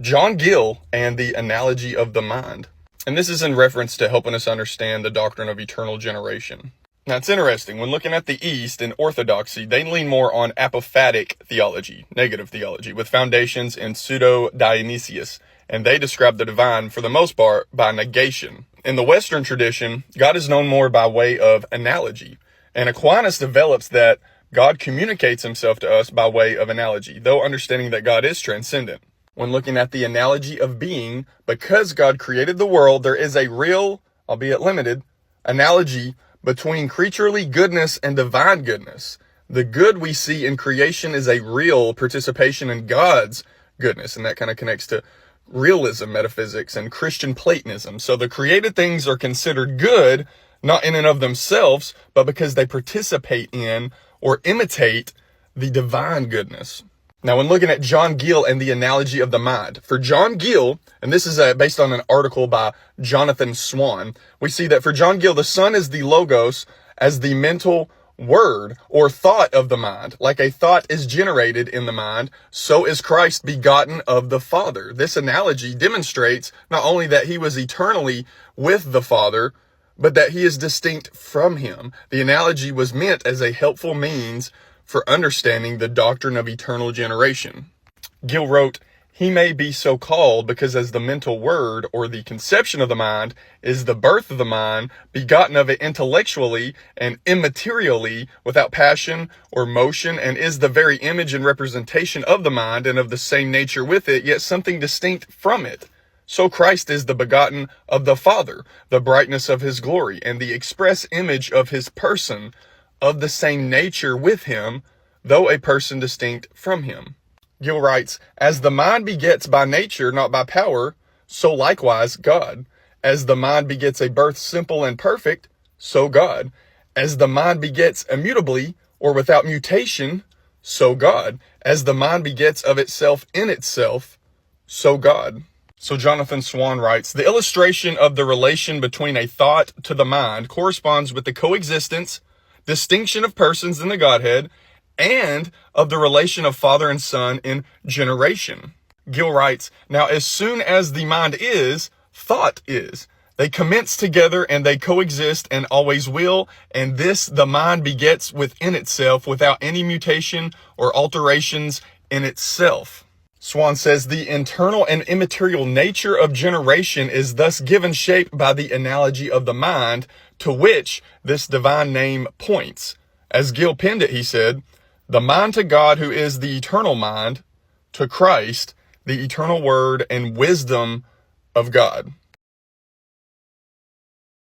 John Gill and the analogy of the mind. And this is in reference to helping us understand the doctrine of eternal generation. Now, it's interesting. When looking at the East in Orthodoxy, they lean more on apophatic theology, negative theology, with foundations in Pseudo-Dionysius, and they describe the divine, for the most part, by negation. In the Western tradition, God is known more by way of analogy, and Aquinas develops that God communicates himself to us by way of analogy, though understanding that God is transcendent. When looking at the analogy of being, because God created the world, there is a real, albeit limited, analogy between creaturely goodness and divine goodness. The good we see in creation is a real participation in God's goodness, and that kind of connects to realism, metaphysics, and Christian Platonism. So the created things are considered good, not in and of themselves, but because they participate in or imitate the divine goodness. Now, when looking at John Gill and the analogy of the mind, for John Gill, and this is based on an article by Jonathan Swan, we see that for John Gill, the Son is the logos as the mental word or thought of the mind. Like a thought is generated in the mind, so is Christ begotten of the Father. This analogy demonstrates not only that he was eternally with the Father, but that he is distinct from him. The analogy was meant as a helpful means for understanding the doctrine of eternal generation. Gill wrote, "He may be so called because as the mental word or the conception of the mind is the birth of the mind, begotten of it intellectually and immaterially without passion or motion, and is the very image and representation of the mind and of the same nature with it, yet something distinct from it. So Christ is the begotten of the Father, the brightness of his glory, and the express image of his person, of the same nature with him, though a person distinct from him." Gill writes, "As the mind begets by nature, not by power, so likewise God. As the mind begets a birth simple and perfect, so God. As the mind begets immutably, or without mutation, so God. As the mind begets of itself in itself, so God." So Jonathan Swan writes, "The illustration of the relation between a thought to the mind corresponds with the coexistence, distinction of persons in the Godhead, and of the relation of Father and Son in generation." Gill writes, "Now as soon as the mind is, thought is. They commence together and they coexist and always will, and this the mind begets within itself without any mutation or alterations in itself." Swan says, "The internal and immaterial nature of generation is thus given shape by the analogy of the mind, to which this divine name points. As Gill penned it, he said, the mind to God who is the eternal mind, to Christ, the eternal word and wisdom of God."